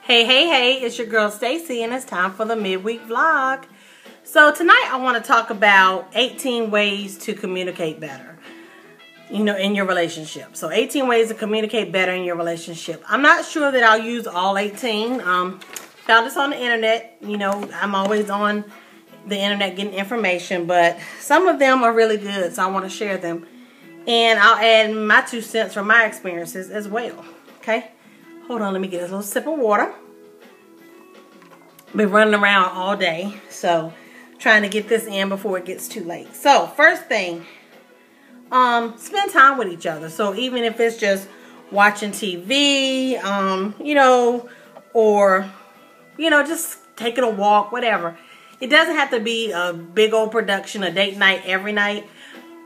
Hey, it's your girl Stacey, and it's time for the midweek vlog. So tonight I want to talk about 18 ways to communicate better, in your relationship. So 18 ways to communicate better in your relationship. I'm not sure that I'll use all 18. Found this on the internet. I'm always on the internet getting information, but some of them are really good, so I want to share them. And I'll add my 2 cents from my experiences as well, okay? Hold on, let me get a little sip of water. Been running around all day, so trying to get this in before it gets too late. So, first thing, spend time with each other. So, even if it's just watching TV, or, just taking a walk, whatever. It doesn't have to be a big old production, a date night every night,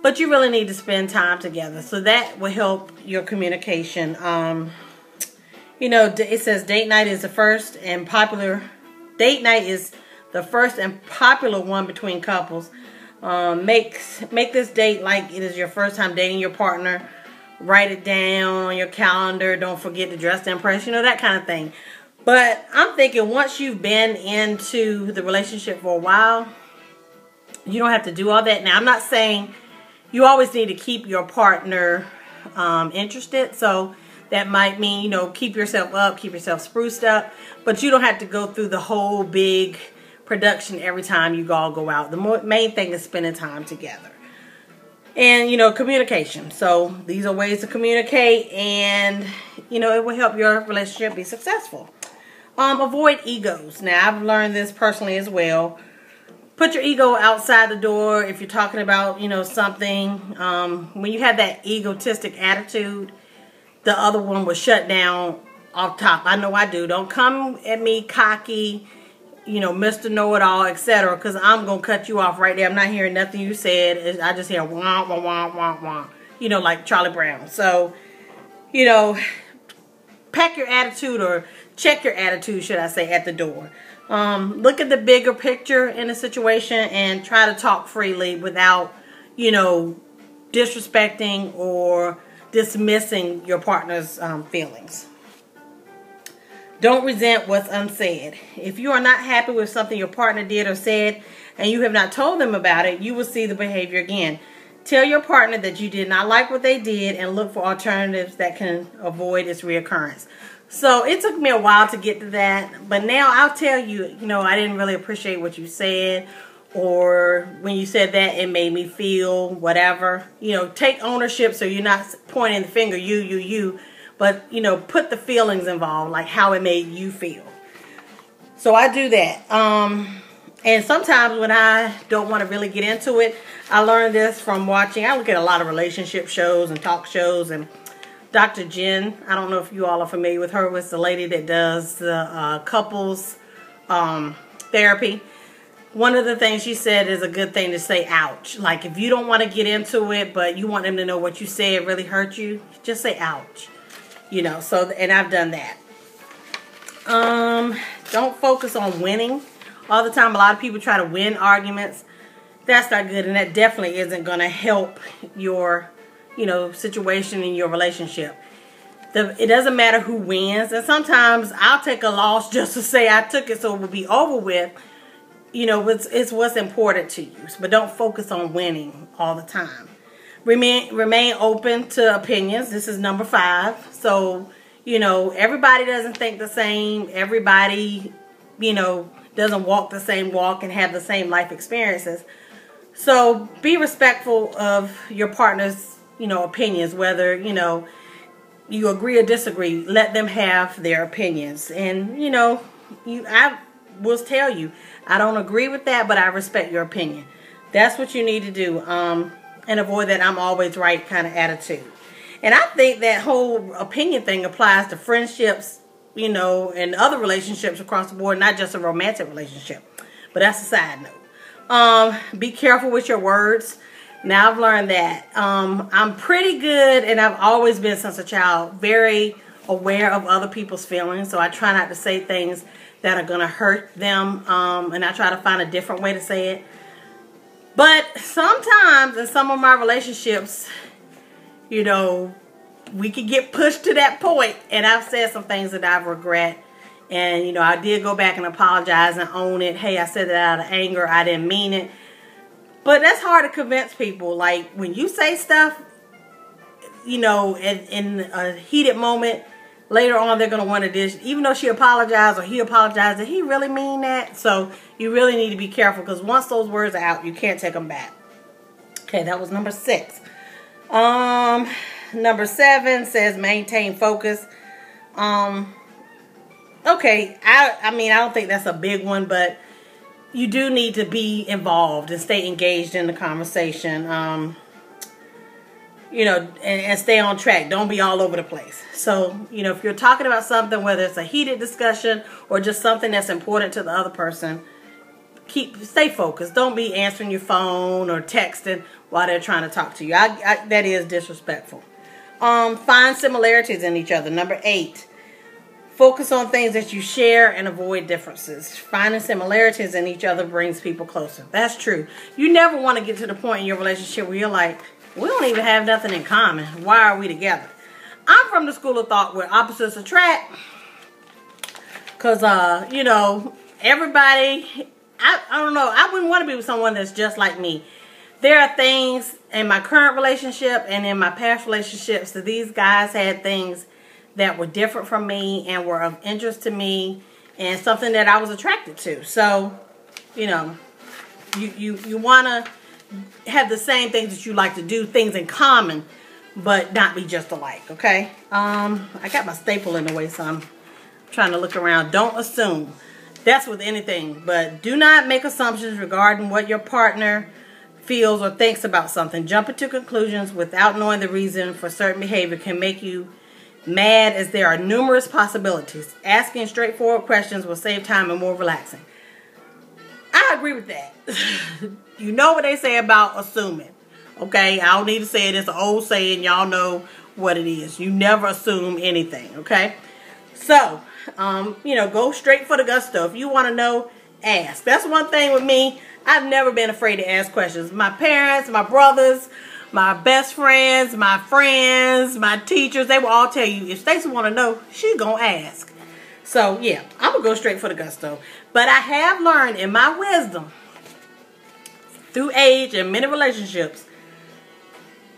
but you really need to spend time together. So, that will help your communication. It says date night is the first and popular one between couples. Make this date like it is your first time dating your partner. Write it down on your calendar. Don't forget to dress to impress, that kind of thing. But I'm thinking once you've been into the relationship for a while, you don't have to do all that. Now, I'm not saying you always need to keep your partner interested. So that might mean, keep yourself up, keep yourself spruced up. But you don't have to go through the whole big production every time you all go out. The main thing is spending time together. And, communication. So these are ways to communicate, and, it will help your relationship be successful. Avoid egos. Now, I've learned this personally as well. Put your ego outside the door if you're talking about, something. When you have that egotistic attitude, the other one will shut down off top. I know I do. Don't come at me cocky, Mr. Know-It-All, etc. Because I'm going to cut you off right there. I'm not hearing nothing you said. I just hear wah, wah, wah, wah, wah. Like Charlie Brown. So, pack your attitude, or check your attitude, should I say, at the door. Look at the bigger picture in the situation and try to talk freely without, disrespecting or dismissing your partner's feelings. Don't resent what's unsaid. If you are not happy with something your partner did or said and you have not told them about it, you will see the behavior again. Tell your partner that you did not like what they did and look for alternatives that can avoid its reoccurrence. So it took me a while to get to that, but now I'll tell you, I didn't really appreciate what you said, or when you said that, it made me feel whatever. Take ownership, so you're not pointing the finger, you, but, put the feelings involved, like how it made you feel. So I do that. And sometimes when I don't want to really get into it, I learned this from watching. I look at a lot of relationship shows and talk shows, and Dr. Jen, I don't know if you all are familiar with her. It's the lady that does the couples therapy. One of the things she said is a good thing to say, ouch. Like, if you don't want to get into it, but you want them to know what you said really hurt you, just say ouch. And I've done that. Don't focus on winning all the time. A lot of people try to win arguments. That's not good, and that definitely isn't going to help your, situation in your relationship. It doesn't matter who wins, and sometimes I'll take a loss just to say I took it so it will be over with. It's what's important to you, but don't focus on winning all the time. Remain open to opinions. This is number 5. So, everybody doesn't think the same. Everybody, doesn't walk the same walk and have the same life experiences. So, be respectful of your partner's, opinions, whether, you agree or disagree. Let them have their opinions. And, I will tell you, I don't agree with that, but I respect your opinion. That's what you need to do. And avoid that I'm always right kind of attitude. And I think that whole opinion thing applies to friendships, and other relationships across the board, not just a romantic relationship. But that's a side note. Be careful with your words. Now I've learned that. I'm pretty good, and I've always been since a child, very aware of other people's feelings. So I try not to say things that are going to hurt them. And I try to find a different way to say it. But sometimes in some of my relationships, we could get pushed to that point. And I've said some things that I regret And, you know, I did go back and apologize and own it. Hey, I said that out of anger. I didn't mean it. But that's hard to convince people. Like, when you say stuff, you know, in a heated moment, later on they're going to want to dish. Even though she apologized or he apologized, did he really mean that? So you really need to be careful, because once those words are out, you can't take them back. Okay, that was number 6. Number 7 says maintain focus. Okay, I mean, I don't think that's a big one, but you do need to be involved and stay engaged in the conversation. You know, and stay on track. Don't be all over the place. So, you know, if you're talking about something, whether it's a heated discussion or just something that's important to the other person, stay focused. Don't be answering your phone or texting while they're trying to talk to you. That is disrespectful. Find similarities in each other. Number 8. Focus on things that you share and avoid differences. Finding similarities in each other brings people closer. That's true. You never want to get to the point in your relationship where you're like, we don't even have nothing in common. Why are we together? I'm from the school of thought where opposites attract. Because, you know, everybody, I don't know. I wouldn't want to be with someone that's just like me. There are things in my current relationship and in my past relationships that these guys had things that were different from me and were of interest to me and something that I was attracted to. So, you know, you want to have the same things that you like to do, things in common, but not be just alike, okay? I got my staple in the way, so I'm trying to look around. Don't assume. That's with anything, but do not make assumptions regarding what your partner feels or thinks about something. Jumping to conclusions without knowing the reason for certain behavior can make you mad, as there are numerous possibilities. Asking straightforward questions will save time and more relaxing. I agree with that. You know what they say about assuming. Okay, I don't need to say it. It's an old saying. Y'all know what it is. You never assume anything. Okay, so you know, go straight for the gusto. If you want to know, ask. That's one thing with me. I've never been afraid to ask questions. My parents, my brothers, my best friends, my friends, my teachers, they will all tell you, if Stacey want to know, she's going to ask. So, yeah, I'm going to go straight for the gusto. But I have learned in my wisdom, through age and many relationships,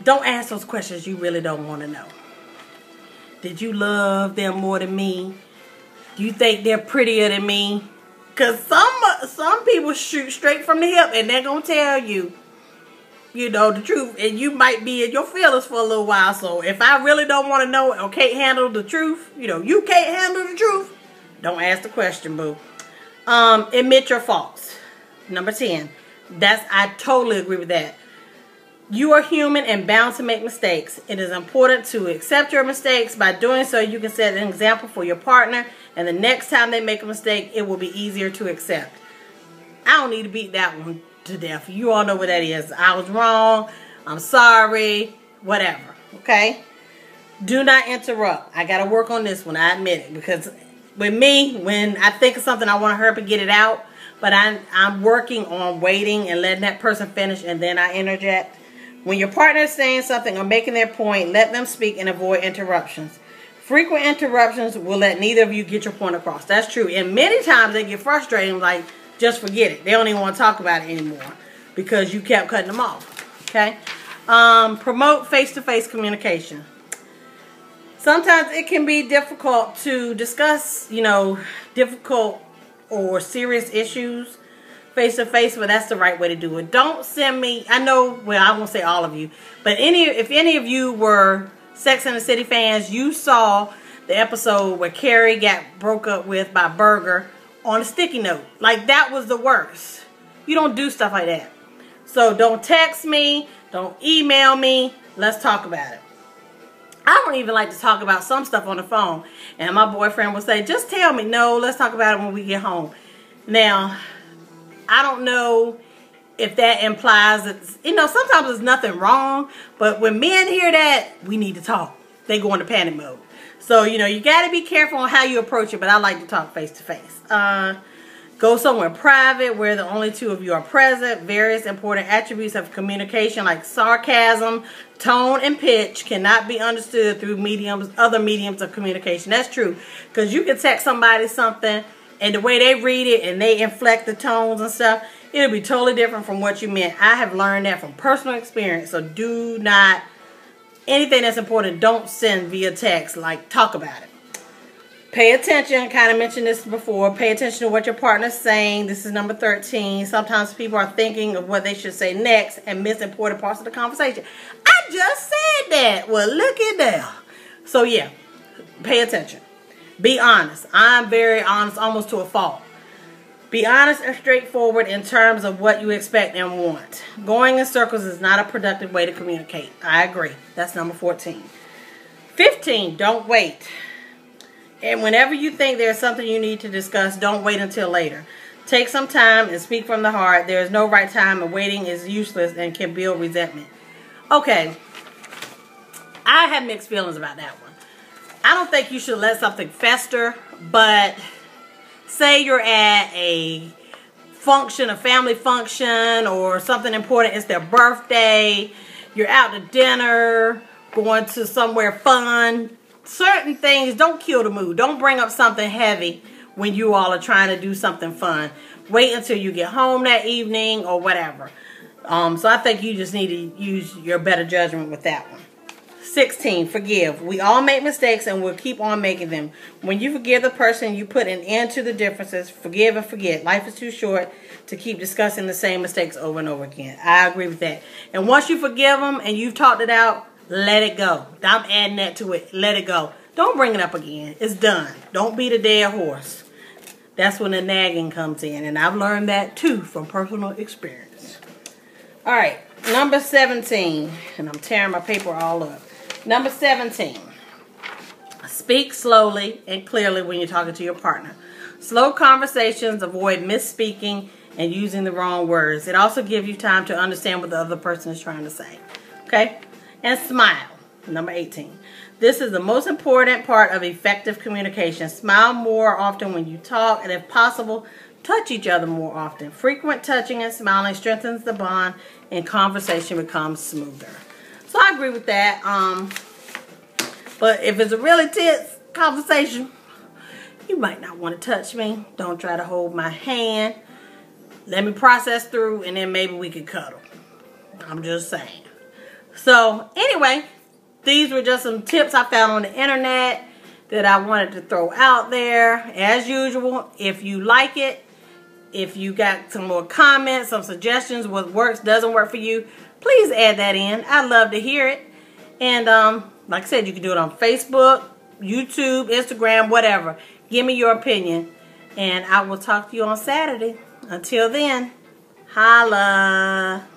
don't ask those questions you really don't want to know. Did you love them more than me? Do you think they're prettier than me? Because some people shoot straight from the hip and they're going to tell you, you know, the truth. And you might be in your feelings for a little while. So if I really don't want to know or can't handle the truth, you know, you can't handle the truth, don't ask the question, boo. Admit your faults. Number 10. I totally agree with that. You are human and bound to make mistakes. It is important to accept your mistakes. By doing so, you can set an example for your partner, and the next time they make a mistake, it will be easier to accept. I don't need to beat that one to death. You all know what that is. I was wrong. I'm sorry. Whatever. Okay? Do not interrupt. I got to work on this one. I admit it. Because with me, when I think of something, I want to hurry up and get it out. But I'm working on waiting and letting that person finish, and then I interject. When your partner is saying something or making their point, let them speak and avoid interruptions. Frequent interruptions will let neither of you get your point across. That's true. And many times they get frustrated and like, just forget it. They don't even want to talk about it anymore because you kept cutting them off. Okay? Promote face-to-face communication. Sometimes it can be difficult to discuss, you know, difficult or serious issues face-to-face, but that's the right way to do it. Don't send me, I know, well, I won't say all of you, but if any of you were Sex and the City fans, you saw the episode where Carrie got broke up with by Berger on a sticky note. Like, that was the worst. You don't do stuff like that. So don't text me, don't email me, let's talk about it. I don't even like to talk about some stuff on the phone. And my boyfriend will say, just tell me. No, let's talk about it when we get home. Now, I don't know if that implies that, you know, sometimes there's nothing wrong. But when men hear that, we need to talk. They go into panic mode. So, you know, you got to be careful on how you approach it. But I like to talk face to face. Go somewhere private where the only two of you are present. Various important attributes of communication like sarcasm, tone, and pitch cannot be understood through other mediums of communication. That's true. Because you can text somebody something and the way they read it and they inflect the tones and stuff, it'll be totally different from what you meant. I have learned that from personal experience. So do not, anything that's important, don't send via text. Like, talk about it. Pay attention. Kind of mentioned this before. Pay attention to what your partner's saying. This is number 13. Sometimes people are thinking of what they should say next and miss important parts of the conversation. I just said that. Well, look at that. So, yeah. Pay attention. Be honest. I'm very honest, almost to a fault. Be honest and straightforward in terms of what you expect and want. Going in circles is not a productive way to communicate. I agree. That's number 14. 15. Don't wait. And whenever you think there's something you need to discuss, don't wait until later. Take some time and speak from the heart. There is no right time, and waiting is useless and can build resentment. Okay. I have mixed feelings about that one. I don't think you should let something fester, but say you're at a function, a family function, or something important. It's their birthday. You're out to dinner, going to somewhere fun. Certain things don't kill the mood. Don't bring up something heavy when you all are trying to do something fun. Wait until you get home that evening or whatever. So I think you just need to use your better judgment with that one. 16, forgive. We all make mistakes and we'll keep on making them. When you forgive the person, you put an end to the differences. Forgive and forget. Life is too short to keep discussing the same mistakes over and over again. I agree with that. And once you forgive them and you've talked it out, let it go. I'm adding that to it. Let it go. Don't bring it up again. It's done. Don't beat a dead horse. That's when the nagging comes in. And I've learned that too from personal experience. All right. Number 17. And I'm tearing my paper all up. Number 17. Speak slowly and clearly when you're talking to your partner. Slow conversations avoid misspeaking and using the wrong words. It also gives you time to understand what the other person is trying to say. Okay? And smile. Number 18. This is the most important part of effective communication. Smile more often when you talk, and if possible, touch each other more often. Frequent touching and smiling strengthens the bond, and conversation becomes smoother. So I agree with that. But if it's a really tense conversation, you might not want to touch me. Don't try to hold my hand. Let me process through, and then maybe we could cuddle. I'm just saying. So, anyway, these were just some tips I found on the internet that I wanted to throw out there. As usual, if you like it, if you got some more comments, some suggestions, what works, doesn't work for you, please add that in. I'd love to hear it. And like I said, you can do it on Facebook, YouTube, Instagram, whatever. Give me your opinion. And I will talk to you on Saturday. Until then, holla.